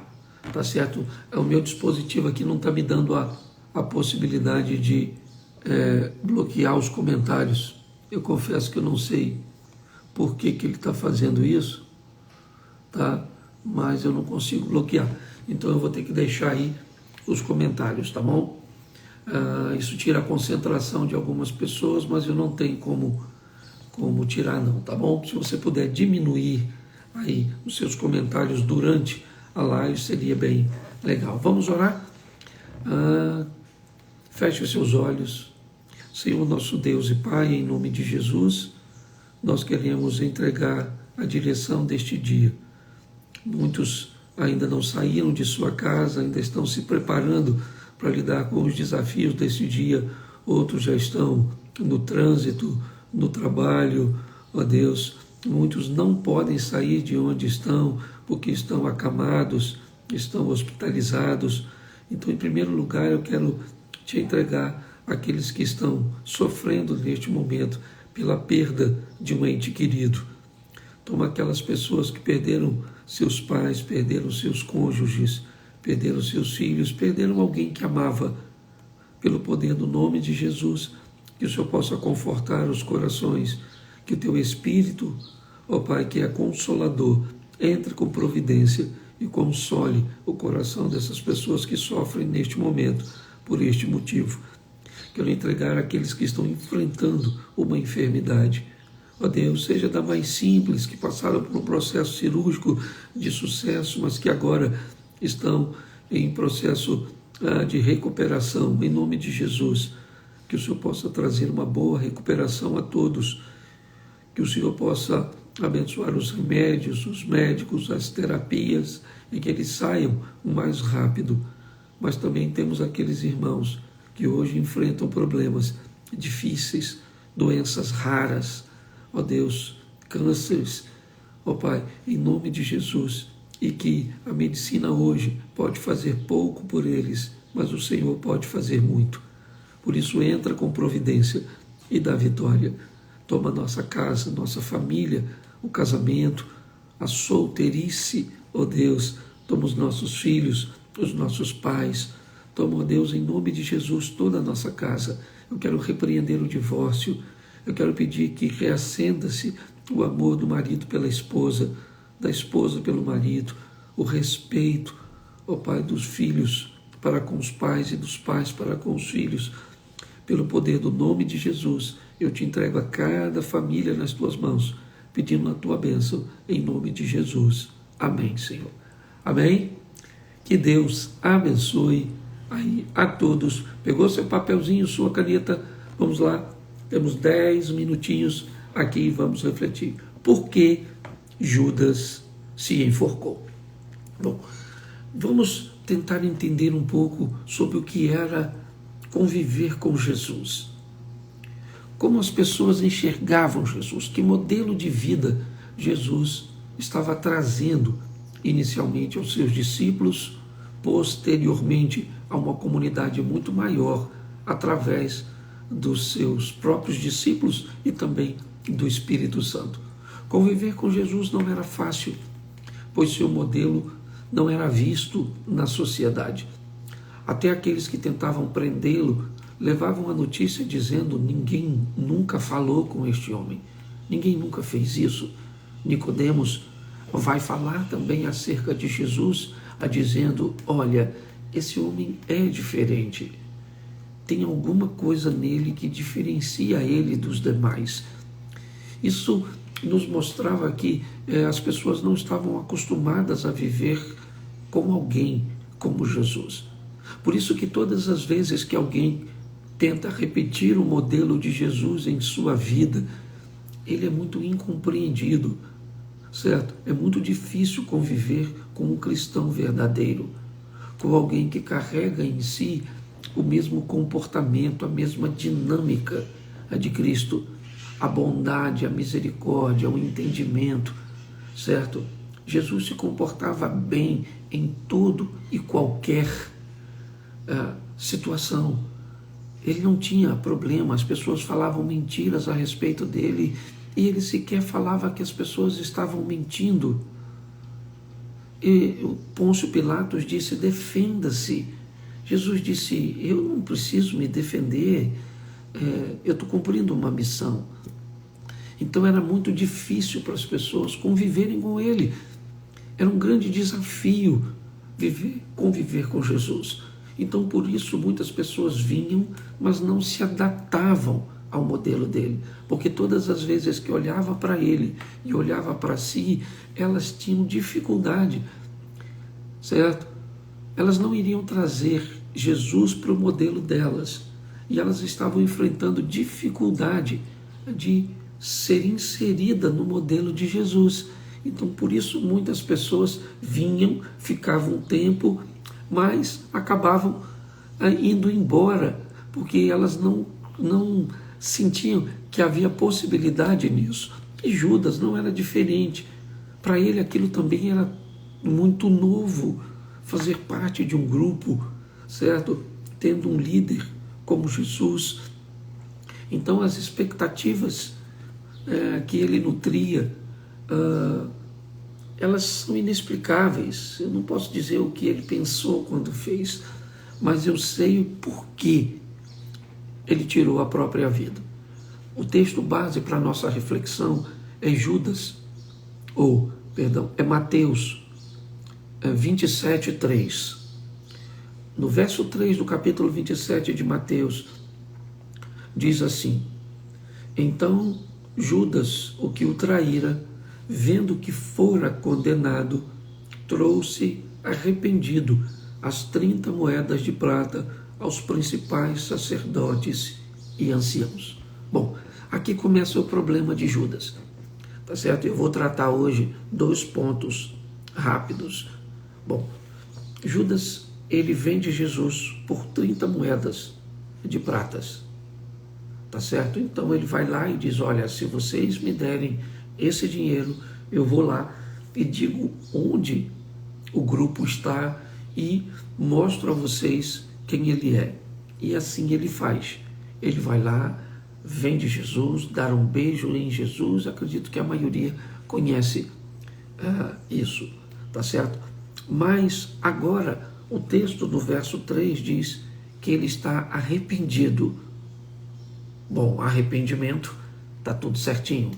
tá certo? O meu dispositivo aqui não está me dando a possibilidade de bloquear os comentários. Eu confesso que eu não sei por que ele está fazendo isso, tá? Mas eu não consigo bloquear. Então eu vou ter que deixar aí os comentários, tá bom? Isso tira a concentração de algumas pessoas, mas eu não tenho como tirar não, tá bom? Se você puder diminuir aí os seus comentários durante a live, seria bem legal. Vamos orar? Feche os seus olhos. Senhor nosso Deus e Pai, em nome de Jesus, nós queremos entregar a direção deste dia. Muitos ainda não saíram de sua casa, ainda estão se preparando para lidar com os desafios desse dia. Outros já estão no trânsito, no trabalho, ó Deus. Muitos não podem sair de onde estão porque estão acamados, estão hospitalizados. Então, em primeiro lugar, eu quero te entregar aqueles que estão sofrendo neste momento pela perda de um ente querido. Toma aquelas pessoas que perderam seus pais, perderam seus cônjuges, perderam seus filhos, perderam alguém que amava. Pelo poder do nome de Jesus, que o Senhor possa confortar os corações, que o teu Espírito, ó Pai, que é consolador, entre com providência e console o coração dessas pessoas que sofrem neste momento, por este motivo. Quero entregar aqueles que estão enfrentando uma enfermidade. Ó Deus, seja da mais simples, que passaram por um processo cirúrgico de sucesso, mas que agora estão em processo de recuperação, em nome de Jesus. Que o Senhor possa trazer uma boa recuperação a todos, que o Senhor possa abençoar os remédios, os médicos, as terapias, e que eles saiam o mais rápido. Mas também temos aqueles irmãos que hoje enfrentam problemas difíceis, doenças raras, ó Deus, cânceres. Ó Pai, em nome de Jesus, e que a medicina hoje pode fazer pouco por eles, mas o Senhor pode fazer muito. Por isso, entra com providência e dá vitória. Toma nossa casa, nossa família, o casamento, a solteirice, ó Deus. Toma os nossos filhos, os nossos pais. Toma, ó Deus, em nome de Jesus, toda a nossa casa. Eu quero repreender o divórcio. Eu quero pedir que reacenda-se o amor do marido pela esposa, da esposa pelo marido, o respeito, ó Pai, dos filhos para com os pais e dos pais para com os filhos. Pelo poder do nome de Jesus, eu te entrego a cada família nas tuas mãos, pedindo a tua bênção em nome de Jesus. Amém, Senhor. Amém? Que Deus abençoe aí a todos. Pegou seu papelzinho, sua caneta? Vamos lá. Temos 10 minutinhos aqui e vamos refletir. Por que Judas se enforcou? Bom, vamos tentar entender um pouco sobre o que era conviver com Jesus. Como as pessoas enxergavam Jesus, que modelo de vida Jesus estava trazendo inicialmente aos seus discípulos, posteriormente a uma comunidade muito maior, através dos seus próprios discípulos e também do Espírito Santo. Conviver com Jesus não era fácil, pois seu modelo não era visto na sociedade. Até aqueles que tentavam prendê-lo levavam a notícia dizendo: ninguém nunca falou com este homem, ninguém nunca fez isso. Nicodemos vai falar também acerca de Jesus, dizendo: olha, esse homem é diferente, tem alguma coisa nele que diferencia ele dos demais. Isso nos mostrava que as pessoas não estavam acostumadas a viver com alguém como Jesus. Por isso que todas as vezes que alguém tenta repetir o modelo de Jesus em sua vida, ele é muito incompreendido, certo? É muito difícil conviver com um cristão verdadeiro, com alguém que carrega em si o mesmo comportamento, a mesma dinâmica de Cristo, a bondade, a misericórdia, o entendimento, certo? Jesus se comportava bem em todo e qualquer situação. Ele não tinha problema, as pessoas falavam mentiras a respeito dele e ele sequer falava que as pessoas estavam mentindo. E o Pôncio Pilatos disse: defenda-se. Jesus disse: eu não preciso me defender, eu estou cumprindo uma missão. Então era muito difícil para as pessoas conviverem com ele. Era um grande desafio conviver com Jesus. Então, por isso, muitas pessoas vinham, mas não se adaptavam ao modelo dele. Porque todas as vezes que olhava para ele e olhava para si, elas tinham dificuldade, certo? Elas não iriam trazer Jesus para o modelo delas. E elas estavam enfrentando dificuldade de ser inserida no modelo de Jesus. Então, por isso, muitas pessoas vinham, ficavam um tempo, mas acabavam indo embora, porque elas não sentiam que havia possibilidade nisso. E Judas não era diferente. Para ele aquilo também era muito novo, fazer parte de um grupo, certo? Tendo um líder como Jesus. Então as expectativas que ele nutria, elas são inexplicáveis. Eu não posso dizer o que ele pensou quando fez, mas eu sei o porquê ele tirou a própria vida. O texto base para a nossa reflexão é Mateus 27:3. No verso 3 do capítulo 27 de Mateus, diz assim: então Judas, o que o traíra, vendo que fora condenado, trouxe arrependido as 30 moedas de prata aos principais sacerdotes e anciãos. Bom, aqui começa o problema de Judas, tá certo? Eu vou tratar hoje 2 pontos rápidos. Bom, Judas, ele vende Jesus por 30 moedas de pratas, tá certo? Então ele vai lá e diz: olha, se vocês me derem esse dinheiro, eu vou lá e digo onde o grupo está e mostro a vocês quem ele é. E assim ele faz. Ele vai lá, vem de Jesus, dar um beijo em Jesus. Acredito que a maioria conhece isso, tá certo? Mas agora o texto do verso 3 diz que ele está arrependido. Bom, arrependimento, está tudo certinho.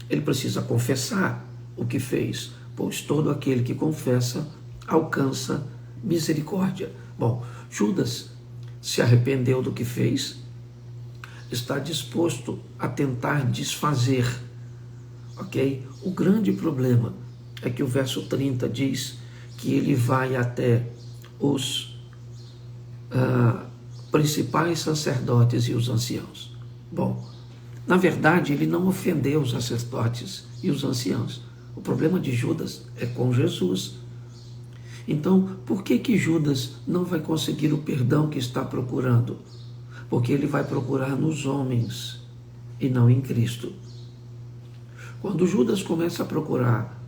Ele precisa confessar o que fez, pois todo aquele que confessa alcança misericórdia. Bom, Judas se arrependeu do que fez, está disposto a tentar desfazer, ok? O grande problema é que o verso 30 diz que ele vai até os principais sacerdotes e os anciãos. Bom, na verdade ele não ofendeu os sacerdotes e os anciãos. O problema de Judas é com Jesus. Então, por que Judas não vai conseguir o perdão que está procurando? Porque ele vai procurar nos homens e não em Cristo. Quando Judas começa a procurar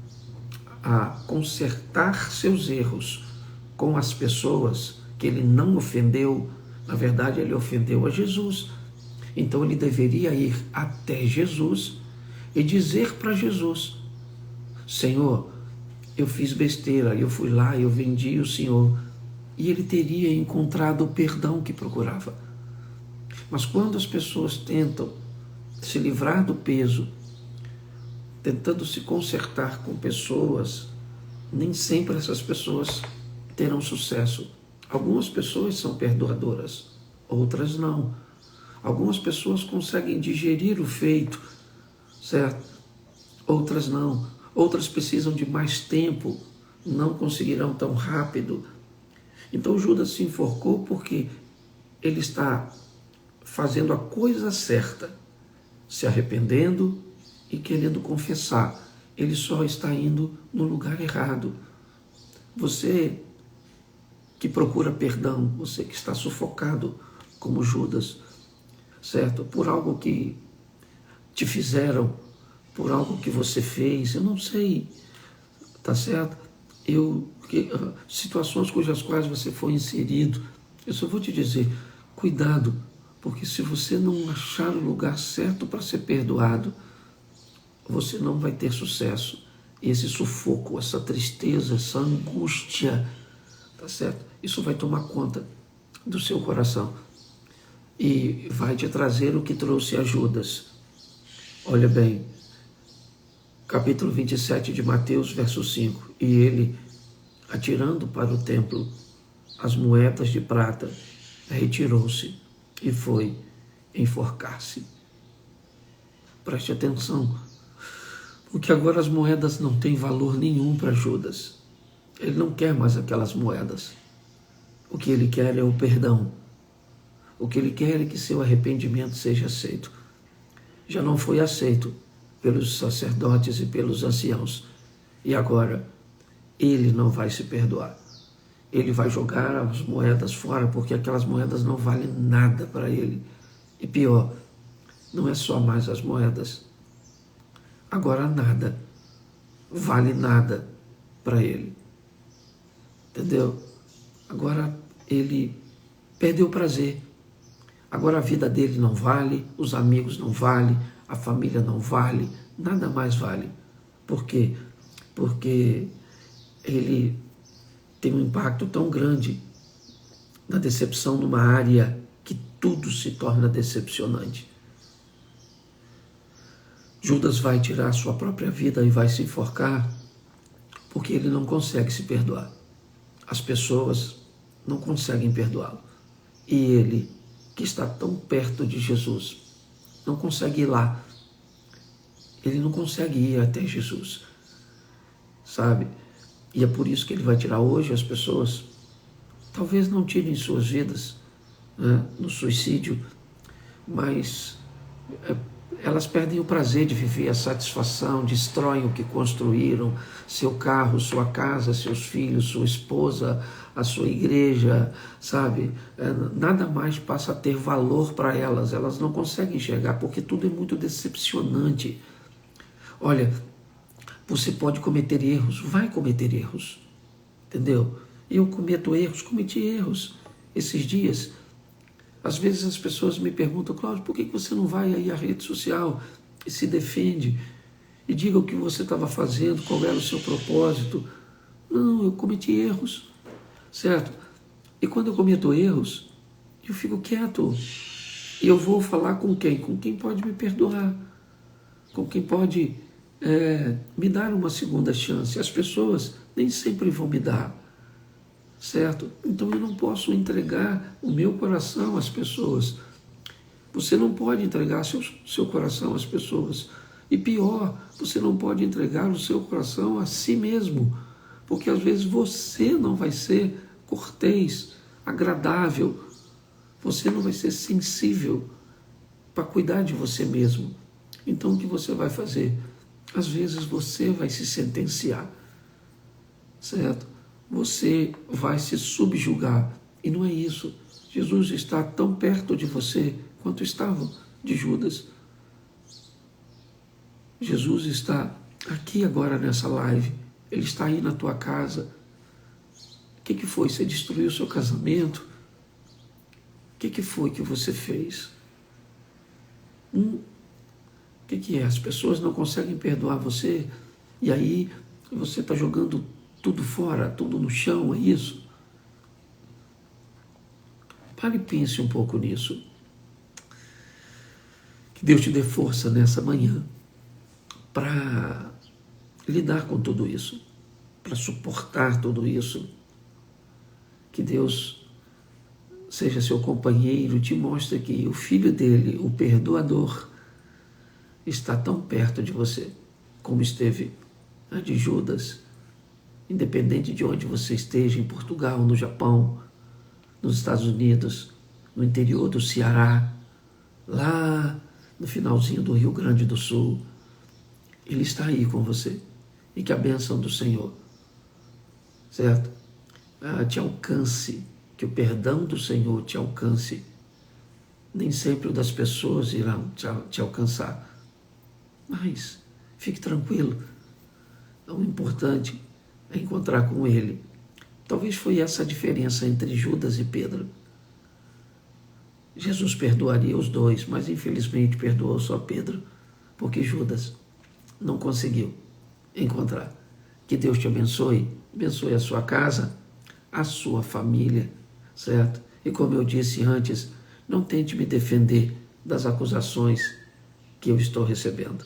a consertar seus erros com as pessoas que ele não ofendeu, na verdade ele ofendeu a Jesus. Então ele deveria ir até Jesus e dizer para Jesus: Senhor, eu fiz besteira, eu fui lá, eu vendi o Senhor. E ele teria encontrado o perdão que procurava. Mas quando as pessoas tentam se livrar do peso, tentando se consertar com pessoas, nem sempre essas pessoas terão sucesso. Algumas pessoas são perdoadoras, outras não. Algumas pessoas conseguem digerir o feito, certo? Outras não. Outras precisam de mais tempo, não conseguirão tão rápido. Então Judas se enforcou porque ele está fazendo a coisa certa, se arrependendo e querendo confessar. Ele só está indo no lugar errado. Você que procura perdão, você que está sufocado como Judas, certo? Por algo que te fizeram, por algo que você fez, eu não sei, tá certo? Situações cujas quais você foi inserido, eu só vou te dizer, cuidado, porque se você não achar o lugar certo para ser perdoado, você não vai ter sucesso. Esse sufoco, essa tristeza, essa angústia, tá certo? Isso vai tomar conta do seu coração e vai te trazer o que trouxe a Judas. Olha bem, capítulo 27 de Mateus, verso 5. E ele, atirando para o templo as moedas de prata, retirou-se e foi enforcar-se. Preste atenção, porque agora as moedas não têm valor nenhum para Judas. Ele não quer mais aquelas moedas. O que ele quer é o perdão. O que ele quer é que seu arrependimento seja aceito. Já não foi aceito pelos sacerdotes e pelos anciãos. E agora, ele não vai se perdoar. Ele vai jogar as moedas fora, porque aquelas moedas não valem nada para ele. E pior, não é só mais as moedas. Agora nada vale nada para ele. Entendeu? Agora ele perdeu o prazer. Agora a vida dele não vale, os amigos não valem, a família não vale, nada mais vale. Por quê? Porque ele tem um impacto tão grande na decepção numa área que tudo se torna decepcionante. Judas vai tirar a sua própria vida e vai se enforcar porque ele não consegue se perdoar. As pessoas não conseguem perdoá-lo. E ele, que está tão perto de Jesus, não consegue ir lá. Ele não consegue ir até Jesus, sabe? E é por isso que ele vai tirar hoje as pessoas. Talvez não tirem suas vidas, né, no suicídio, mas elas perdem o prazer de viver, a satisfação, destroem o que construíram, seu carro, sua casa, seus filhos, sua esposa, a sua igreja, sabe? Nada mais passa a ter valor para elas, elas não conseguem enxergar, porque tudo é muito decepcionante. Olha, você pode cometer erros, vai cometer erros, entendeu? Eu cometo erros, cometi erros esses dias. Às vezes as pessoas me perguntam, Cláudio, por que você não vai aí à rede social e se defende e diga o que você estava fazendo, qual era o seu propósito? Não, eu cometi erros, certo? E quando eu cometo erros, eu fico quieto. E eu vou falar com quem? Com quem pode me perdoar, com quem pode me dar uma segunda chance. As pessoas nem sempre vão me dar, certo? Então eu não posso entregar o meu coração às pessoas. Você não pode entregar seu coração às pessoas. E pior, você não pode entregar o seu coração a si mesmo, porque às vezes você não vai ser cortês, agradável, você não vai ser sensível para cuidar de você mesmo. Então o que você vai fazer? Às vezes você vai se sentenciar, certo? Você vai se subjugar. E não é isso. Jesus está tão perto de você quanto estava de Judas. Jesus está aqui agora nessa live. Ele está aí na tua casa. O que foi? Você destruiu o seu casamento? O que foi que você fez? O que é? As pessoas não conseguem perdoar você e aí você está jogando tudo fora, tudo no chão, é isso? Pare e pense um pouco nisso. Que Deus te dê força nessa manhã para lidar com tudo isso, para suportar tudo isso. Que Deus seja seu companheiro, te mostre que o Filho dele, o Perdoador, está tão perto de você, como esteve a de Judas, independente de onde você esteja, em Portugal, no Japão, nos Estados Unidos, no interior do Ceará, lá no finalzinho do Rio Grande do Sul. Ele está aí com você. E que a bênção do Senhor, certo? Te alcance, que o perdão do Senhor te alcance. Nem sempre o das pessoas irão te alcançar. Mas fique tranquilo. O importante é encontrar com Ele. Talvez foi essa a diferença entre Judas e Pedro. Jesus perdoaria os dois, mas infelizmente perdoou só Pedro, porque Judas não conseguiu encontrar. Que Deus te abençoe a sua casa, a sua família, certo? E como eu disse antes, não tente me defender das acusações que eu estou recebendo,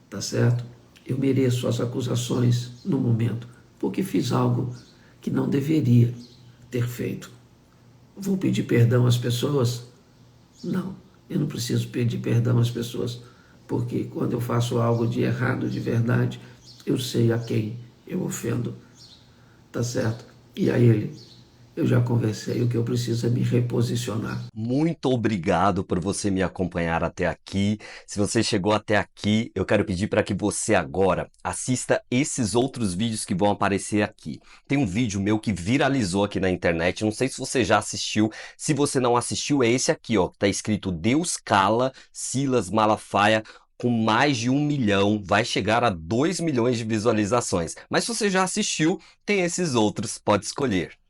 tá certo? Eu mereço as acusações no momento, porque fiz algo que não deveria ter feito. Vou pedir perdão às pessoas? Não, eu não preciso pedir perdão às pessoas, porque quando eu faço algo de errado, de verdade, eu sei a quem eu ofendo, tá certo? E a ele eu já conversei, o que eu preciso é me reposicionar. Muito obrigado por você me acompanhar até aqui. Se você chegou até aqui, eu quero pedir para que você agora assista esses outros vídeos que vão aparecer aqui. Tem um vídeo meu que viralizou aqui na internet, não sei se você já assistiu. Se você não assistiu, é esse aqui, ó, que tá escrito Deus Cala Silas Malafaia, com mais de 1 milhão, vai chegar a 2 milhões de visualizações. Mas se você já assistiu, tem esses outros, pode escolher.